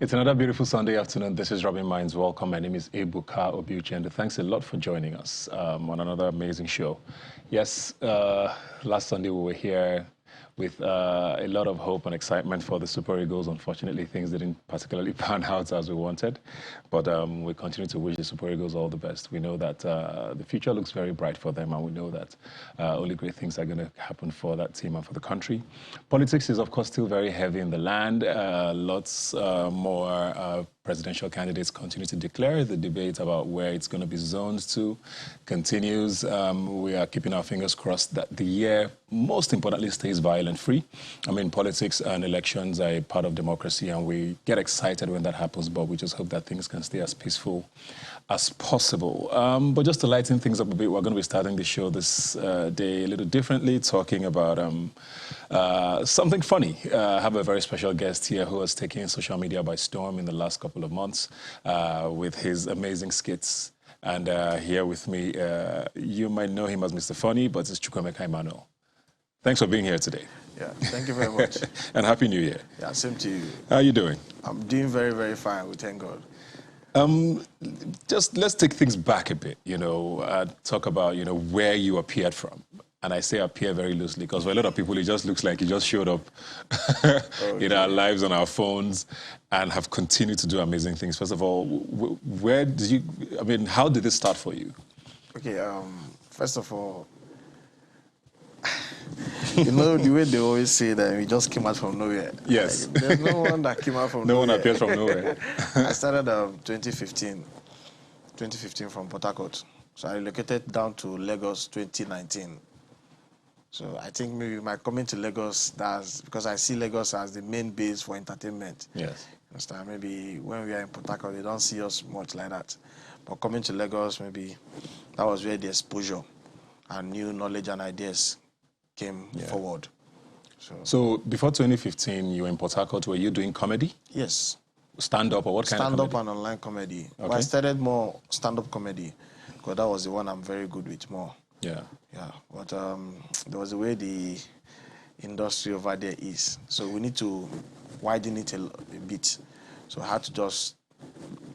It's another beautiful Sunday afternoon. This is Robin Minds. Welcome. My name is Ebuka Obiuchi, and thanks a lot for joining us on another amazing show. Yes, last Sunday we were here with a lot of hope and excitement for the Super Eagles. Unfortunately, things didn't particularly pan out as we wanted, but we continue to wish the Super Eagles all the best. We know that the future looks very bright for them, and we know that only great things are going to happen for that team and for the country. Politics is, of course, still very heavy in the land. Lots more presidential candidates continue to declare. The debate about where it's going to be zoned to continues. We are keeping our fingers crossed that the year, most importantly, stays violent-free. I mean, politics and elections are a part of democracy, and we get excited when that happens, but we just hope that things can stay as peaceful as possible. But just to lighten things up a bit, we're going to be starting the show this day a little differently, talking about something funny. I have a very special guest here who has taken social media by storm in the last couple of months with his amazing skits. And here with me, you might know him as Mr. Funny, but it's Chukwemeka Emmanuel. Thanks for being here today. Yeah, thank you very much. And Happy New Year. Yeah, same to you. How are you doing? I'm doing very, very fine, we thank God. Just let's take things back a bit, talk about, where you appeared from. And I say appear very loosely because for a lot of people, it just looks like you just showed up in our lives on our phones and have continued to do amazing things. First of all, where did you, how did this start for you? Okay, first of all, you know the way they always say that we just came out from nowhere. Yes. Like, there's no one that came out from nowhere. No one appears from nowhere. I started 2015 from Port Harcourt. So I relocated down to Lagos 2019. So I think maybe my coming to Lagos, that's because I see Lagos as the main base for entertainment. Yes. Understand? Maybe when we are in Port Harcourt, they don't see us much like that. But coming to Lagos, maybe that was where the exposure and new knowledge and ideas came forward. So before 2015, you were in Port Harcourt. Were you doing comedy? Yes. Stand-up or what kind of comedy? Stand-up and online comedy. Okay. But I started more stand-up comedy because that was the one I'm very good with more. Yeah. Yeah. But there was a way the industry over there is. So we need to widen it a bit. So I had to just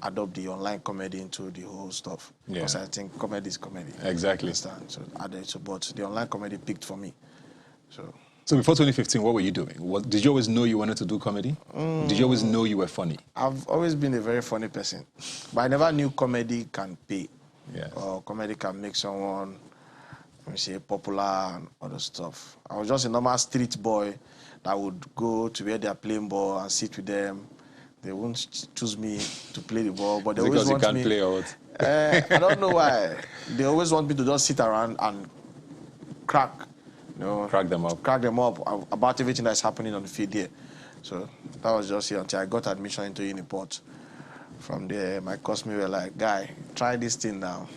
adopt the online comedy into the whole stuff. Because I think comedy is comedy. Exactly. Understand? So but the online comedy picked for me. So before 2015, what were you doing? Did you always know you wanted to do comedy? Did you always know you were funny? I've always been a very funny person. But I never knew comedy can pay. Yes. Or comedy can make someone, let me say, popular and other stuff. I was just a normal street boy that would go to where they are playing ball and sit with them. They won't choose me to play the ball, but they always want me. Because you can't play or what? I don't know why. They always want me to just sit around and crack them up about everything that's happening on the field here. So that was just here until I got admission into Uniport. From there, my classmates were like, "Guy, try this thing now."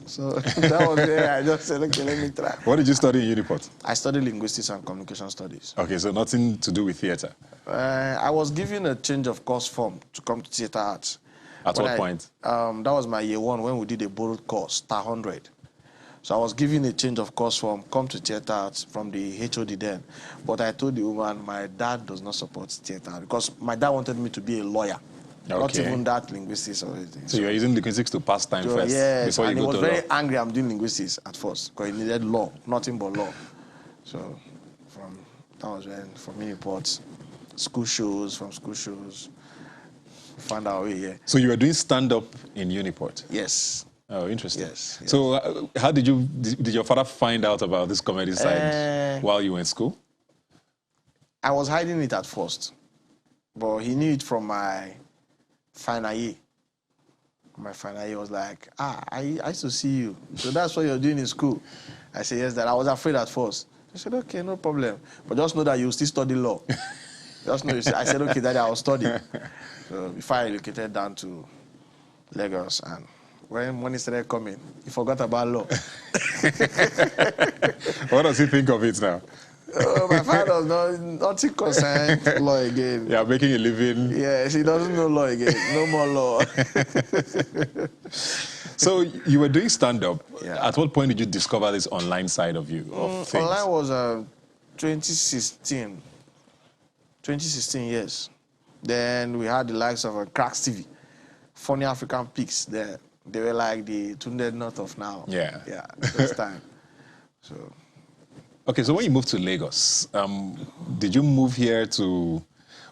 So that was there. I just said, "Okay, let me try." What did you study in Uniport? I studied linguistics and communication studies. Okay, so nothing to do with theatre. I was given a change of course form to come to theatre arts. At what point? That was my year one when we did a borrowed course, Star 100. So I was given a change of course form, come to theatre arts from the HOD then. But I told the woman, my dad does not support theatre because my dad wanted me to be a lawyer. Okay. Not even that linguistics or anything. So you're using linguistics to pass time first before you go to law? Yes, and he was very angry I'm doing linguistics at first because he needed law, nothing but law. So that was when, from Uniport, school shows, found our way here. So you were doing stand-up in Uniport? Yes. Oh, interesting. Yes. So how did your father find out about this comedy side while you were in school? I was hiding it at first, but he knew it from my final year. My final year was like, I used to see you. So that's what you're doing in school. I said, yes, Dad. I was afraid at first. He said, okay, no problem. But just know that you still study law. Just know. I said, okay, Daddy, I will study. So before I relocated down to Lagos, and when money started coming, he forgot about law. What does he think of it now? My father does nothing concerned law again. Yeah, making a living. Yes, he doesn't know law again. No more law. So you were doing stand-up. Yeah. At what point did you discover this online side of you? Online was 2016. 2016, yes. Then we had the likes of Cracks TV, Funny African Pigs. They were like the Tunde North of now. Yeah. Yeah, this time. So. Okay, so when you moved to Lagos, did you move here to,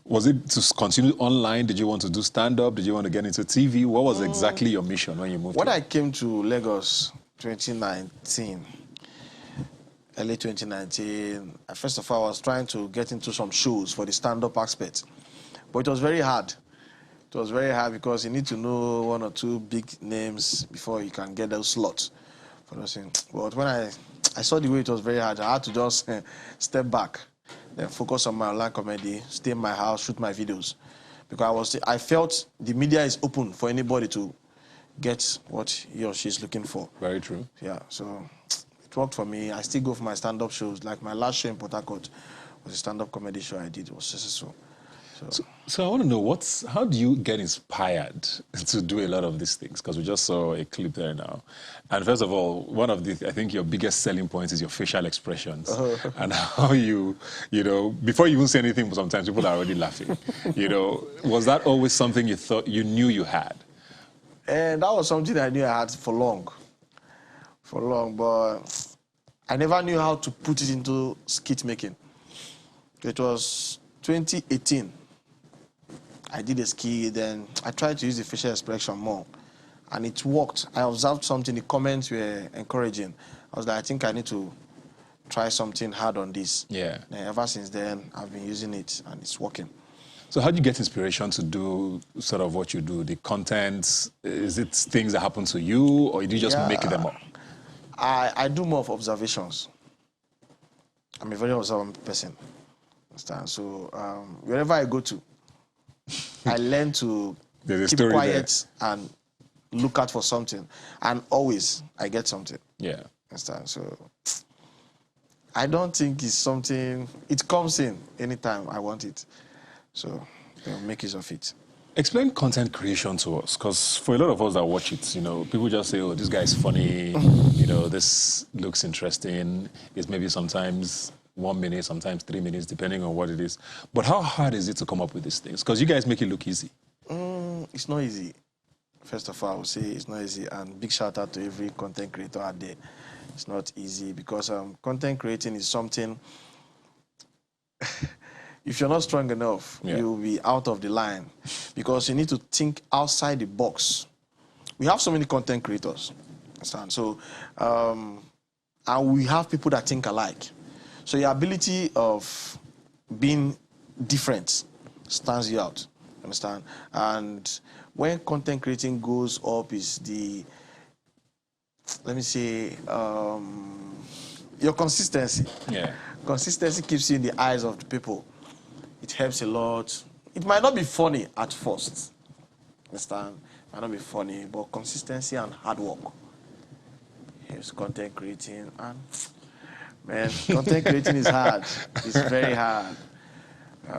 was it to continue online? Did you want to do stand-up? Did you want to get into TV? What was exactly your mission when you moved When here? I came to Lagos 2019, early 2019, first of all, I was trying to get into some shows for the stand-up aspect. But it was very hard. It was very hard because you need to know one or two big names before you can get those slots for those things. But when I saw the way it was very hard, I had to just step back, then focus on my online comedy, stay in my house, shoot my videos. Because I felt the media is open for anybody to get what he or she is looking for. Very true. Yeah, so it worked for me. I still go for my stand-up shows. Like my last show in Port Harcourt was a stand-up comedy show I did. It was successful. So I want to know, how do you get inspired to do a lot of these things? Because we just saw a clip there now. And first of all, one of I think your biggest selling points is your facial expressions. And how you know, before you even say anything, sometimes people are already laughing. You know, was that always something you thought, you knew you had? And that was something I knew I had for long, but I never knew how to put it into skit making. It was 2018. I did a skit, then I tried to use the facial expression more, and it worked. I observed something, the comments were encouraging. I was like, I think I need to try something hard on this. Yeah. And ever since then, I've been using it, and it's working. So how do you get inspiration to do sort of what you do? The content, is it things that happen to you, or do you just make them up? I do more of observations. I'm a very observant person. Understand? So wherever I go to, I learn to keep quiet and look out for something. And always, I get something. Yeah. Understand? So I don't think it's something, it comes in anytime I want it. So I'll make use of it. Explain content creation to us, because for a lot of us that watch it, you know, people just say, oh, this guy is funny, you know, this looks interesting. It's maybe sometimes 1 minute, sometimes 3 minutes, depending on what it is. But how hard is it to come up with these things? Because you guys make it look easy. It's not easy. First of all, I would say it's not easy. And big shout out to every content creator out there. It's not easy because content creating is something, if you're not strong enough, you'll be out of the line because you need to think outside the box. We have so many content creators. Understand? So, and we have people that think alike. So your ability of being different stands you out, understand? And when content creating goes up is the, let me say, your consistency. Yeah. Consistency keeps you in the eyes of the people. It helps a lot. It might not be funny at first, understand? It might not be funny, but consistency and hard work helps content creating. And man, content creating is hard. It's very hard.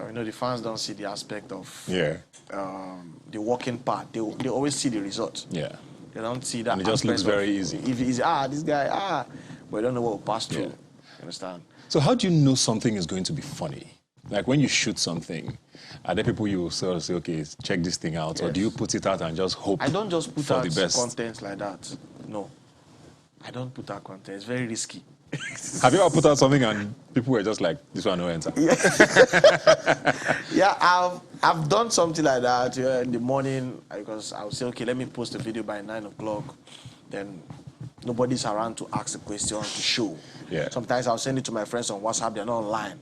You know, the fans don't see the aspect of the working part. They always see the result. Yeah. They don't see that. And it just looks very easy. If it's, this guy, but you don't know what will pass through. You understand? So how do you know something is going to be funny? Like when you shoot something, are there people you sort of say, okay, check this thing out? Yes. Or do you put it out and just hope I don't just put for out the best? Content like that. No. I don't put out content. It's very risky. Have you ever put out something and people were just like, this one no enter? Yeah, I've done something like that in the morning because I would say, okay, let me post a video by 9 o'clock. Then nobody's around to ask the question to show. Yeah. Sometimes I'll send it to my friends on WhatsApp. They're not online.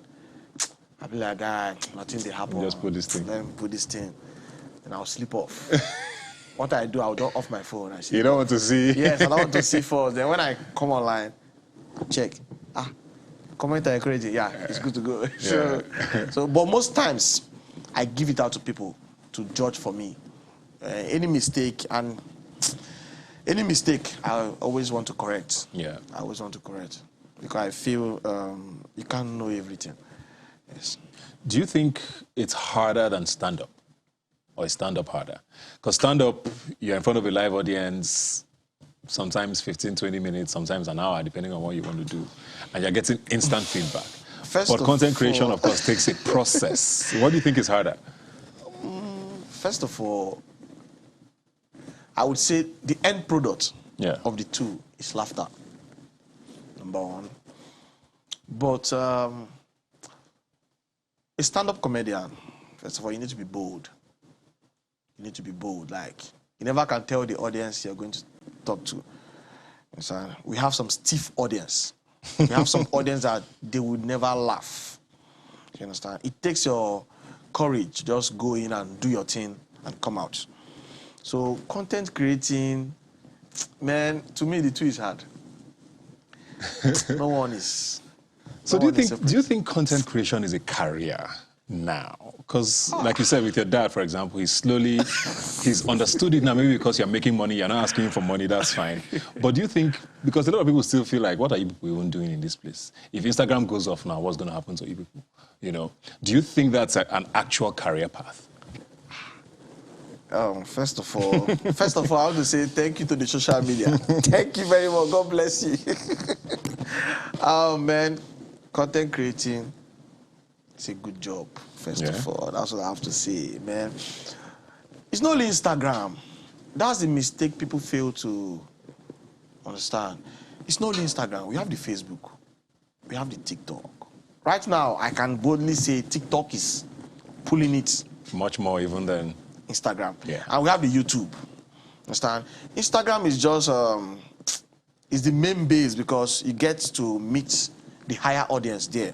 I'll be like, guy, nothing they happen. Just put this thing. Let me put this thing. Then I'll sleep off. What I do, I'll don't off my phone. You don't want to see? Yes, I don't want to see first. Then when I come online, check. Comment are encouraging. Yeah, it's good to go. So, but most times, I give it out to people to judge for me. Any mistake, I always want to correct. Yeah. I always want to correct. Because I feel you can't know everything. Yes. Do you think it's harder than stand-up? Or is stand-up harder? Because stand-up, you're in front of a live audience, sometimes 15, 20 minutes, sometimes an hour, depending on what you want to do. And you're getting instant feedback. But content creation, of course, takes a process. What do you think is harder? First of all, I would say the end product of the two is laughter. Number one. But a stand-up comedian, first of all, you need to be bold. You need to be bold. Like, you never can tell the audience you're going to talk to. So we have some stiff audience. We have some audience that they would never laugh. You understand? It takes your courage. Just go in and do your thing and come out. So content creating, man, to me the two is hard. No one is. So do you think content creation is a career now? Because like you said with your dad, for example, he's understood it now, maybe because you're making money, you're not asking him for money, that's fine. But do you think, because a lot of people still feel like, what are you people even doing in this place? If Instagram goes off now, what's going to happen to you people? You know, do you think that's an actual career path? First of all, I want to say thank you to the social media. Thank you very much. God bless you. Man, content creating, it's a good job. First of all, that's what I have to say, man. It's not only Instagram. That's the mistake people fail to understand. It's not only Instagram. We have the Facebook. We have the TikTok. Right now, I can boldly say TikTok is pulling it. Much more even than Instagram. Yeah. And we have the YouTube. Understand? Instagram is just is the main base because you get to meet the higher audience there.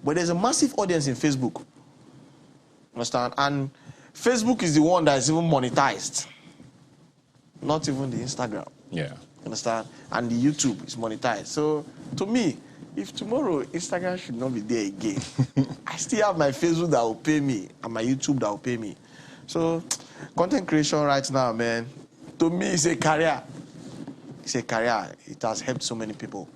But there's a massive audience in Facebook. Understand? And Facebook is the one that is even monetized. Not even the Instagram. Yeah. Understand? And the YouTube is monetized. So to me, if tomorrow Instagram should not be there again, I still have my Facebook that will pay me and my YouTube that will pay me. So content creation right now, man, to me it's a career. It's a career. It has helped so many people.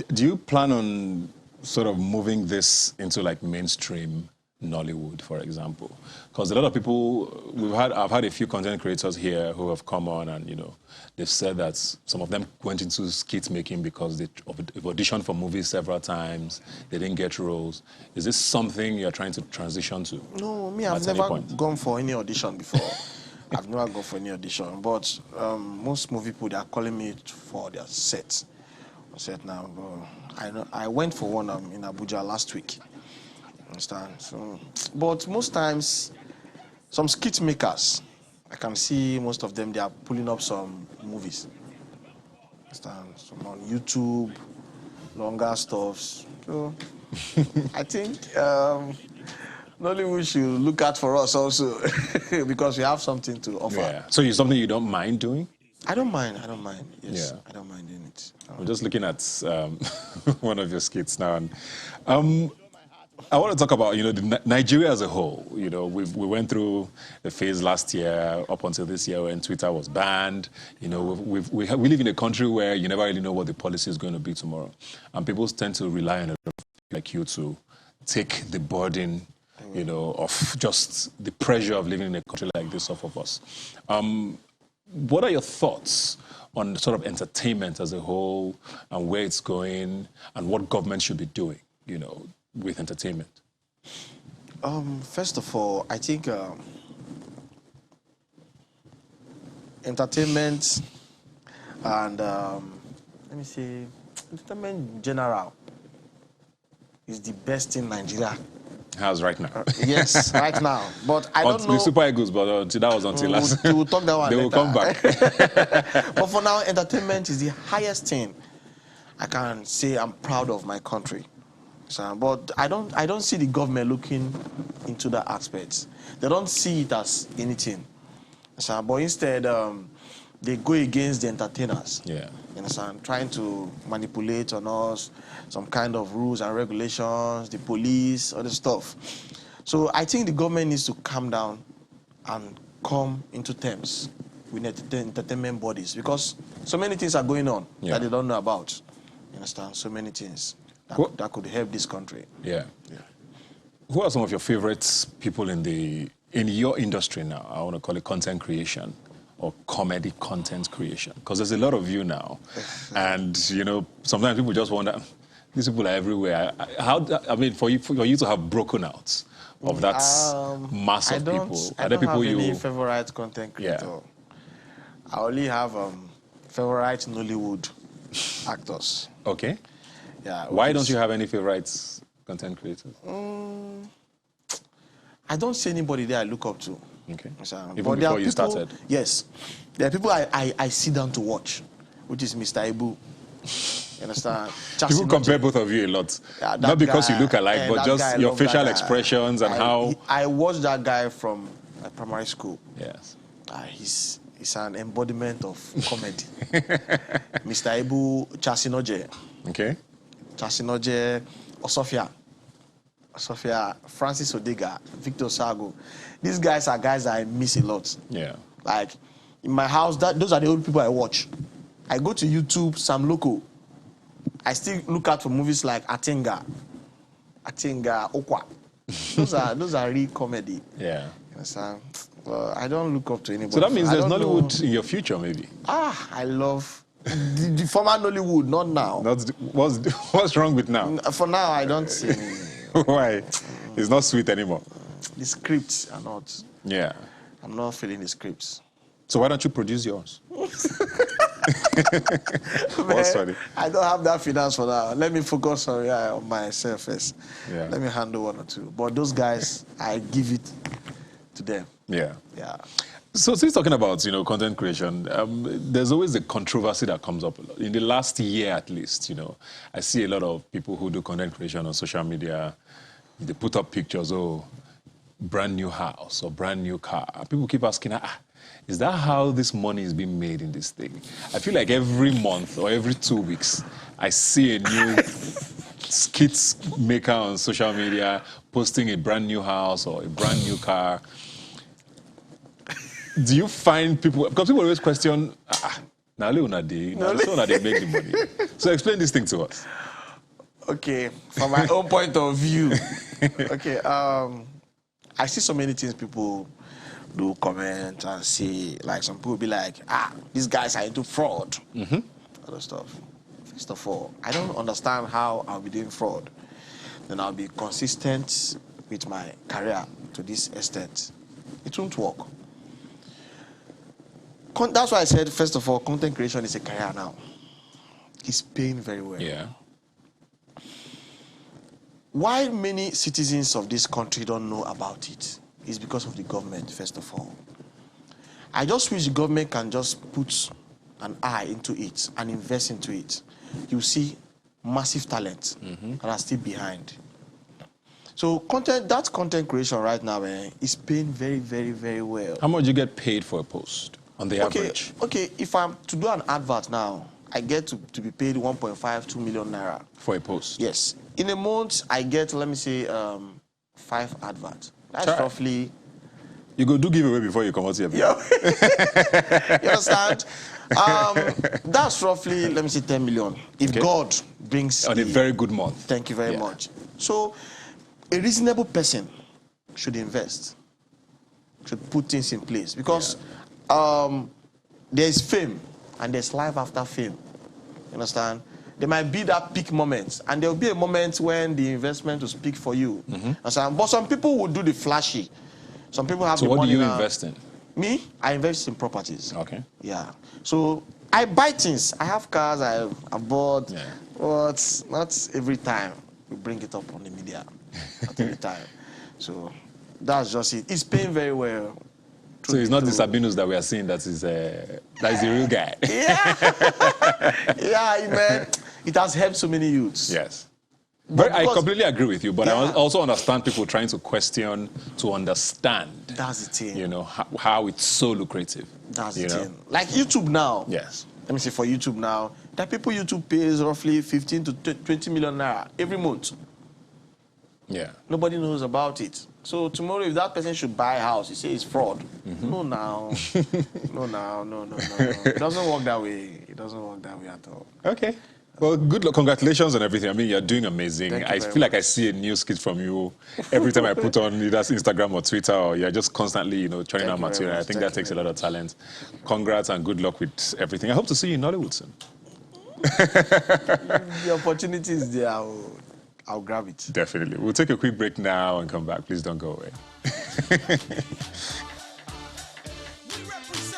Do you plan on sort of moving this into like mainstream Nollywood, for example? Because a lot of people, I've had a few content creators here who have come on and, you know, they've said that some of them went into skit making because they've auditioned for movies several times, they didn't get roles. Is this something you're trying to transition to? No, me, I've never gone for any audition before. I've never gone for any audition, but most movie people, they are calling me for their set. Now, I went for one in Abuja last week. Understand? So, but most times, some skit makers, I can see most of them, they are pulling up some movies. Understand? Some on YouTube, longer stuffs. So, I think Nollywood should look out for us also because we have something to offer. Yeah. So it's something you don't mind doing? I don't mind. Yes, yeah. I don't mind doing it. I'm just looking at one of your skits now. And, I want to talk about, you know, Nigeria as a whole. You know, we went through the phase last year up until this year when Twitter was banned. You know, we live in a country where you never really know what the policy is going to be tomorrow. And people tend to rely on a like you to take the burden, you know, of just the pressure of living in a country like this off of us. What are your thoughts on sort of entertainment as a whole and where it's going and what government should be doing, you know, with entertainment? First of all, I think entertainment and let me say entertainment in general is the best in Nigeria. How's right now? Yes, right now. But I don't know. The Super Eagles, but that was until last. We'll talk that one. They will come back. But for now, entertainment is the highest thing I can say I'm proud of my country. So, but I don't see the government looking into that aspect. They don't see it as anything. So, but instead, they go against the entertainers. Yeah. You understand? Trying to manipulate on us, some kind of rules and regulations, the police, all the stuff. So I think the government needs to calm down and come into terms with entertainment bodies because so many things are going on that they don't know about. You understand? So many things that could help this country. Yeah. Who are some of your favorite people in your industry now? I want to call it content creation or comedy content creation, because there's a lot of you now. And, you know, sometimes people just wonder, These people are everywhere. I mean, for you to have broken out of that mass of people, I don't have any favorite content creator. Yeah. I only have favorite Nollywood actors. Okay. Yeah. Why don't you have any favorites content creators? I don't see anybody there I look up to. Okay. Even but before you started? Yes. There are people I sit down to watch, which is Mr. Ibu. You understand? People compare both of you a lot. Yeah, not because guy, you look alike, but just your facial expressions and how... I watched that guy from primary school. Yes. He's an embodiment of comedy. Mr. Ibu Chasinoje. Okay. Chasinoje, Osofia, Francis Odega, Victor Sago. These guys are guys I miss a lot. Yeah. Like, in my house, those are the only people I watch. I go to YouTube, Sam Loco. I still look out for movies like Atinga, Okwa. Those are real comedy. Yeah. I don't look up to anybody. So that means there's Nollywood in your future, maybe? I love the former Nollywood, not now. What's wrong with now? For now, I don't see any. Why? It's not sweet anymore. The scripts are not. Yeah. I'm not feeling the scripts. So why don't you produce yours? What's funny? I don't have that finance for now. Let me focus on myself first. Yeah. Let me handle one or two. But those guys, I give it to them. Yeah. Yeah. So since talking about, content creation, there's always a controversy that comes up a lot. In the last year, at least, I see a lot of people who do content creation on social media. They put up pictures, brand new house or brand new car. People keep asking, is that how this money is being made in this thing? I feel like every month or every 2 weeks, I see a new skits maker on social media posting a brand new house or a brand new car. Do you find people, because people always question, now they make the money. So explain this thing to us. Okay, from my own point of view. Okay, I see so many things people do comment and see, like some people be like, these guys are into fraud. Other stuff. First of all, I don't understand how I'll be doing fraud. Then I'll be consistent with my career to this extent. It won't work. That's why I said, first of all, content creation is a career now. It's paying very well. Yeah. Why many citizens of this country don't know about it is because of the government, first of all. I just wish the government can just put an eye into it and invest into it. You see massive talent that are still behind. So that content creation right now is paying very, very, very well. How much do you get paid for a post on the average? Okay, if I'm to do an advert now, I get to be paid 1.5, 2 million naira. For a post? Yes. In a month, I get, let me say, 5 adverts. That's roughly... You go do giveaway before you come out here. Yeah. You understand? That's roughly, let me say, 10 million. If God brings... On a very good month. Thank you very much. So, a reasonable person should invest, should put things in place. Because there's fame and there's life after fame. You understand? There might be that peak moment, and there will be a moment when the investment will speak for you. But some people will do the flashy. Some people have the money. So what do you invest in? Me? I invest in properties. Okay. Yeah. So I buy things. I have cars I've bought, but not every time we bring it up on the media. Not every time. So that's just it. It's paying very well. So it's not the Sabinus that we are seeing that is the real guy. Yeah, man. It has helped so many youths. Yes. But I completely agree with you, but I also understand people trying to question, to understand. That's the thing. How it's so lucrative. That's the thing. Like YouTube now. Yes. Let me say for YouTube now, that people YouTube pays roughly 15 to 20 million naira every month. Yeah. Nobody knows about it. So tomorrow, if that person should buy a house, you say it's fraud. No, now. No. It doesn't work that way. It doesn't work that way at all. Okay. Well, good luck. Congratulations on everything. I mean, you're doing amazing. I feel like I see a new skit from you every time I put on either Instagram or Twitter, or you're just constantly, churning out material. I think that takes a lot of talent. Congrats and good luck with everything. I hope to see you in Nollywood soon. If the opportunity is there, I'll grab it. Definitely. We'll take a quick break now and come back. Please don't go away.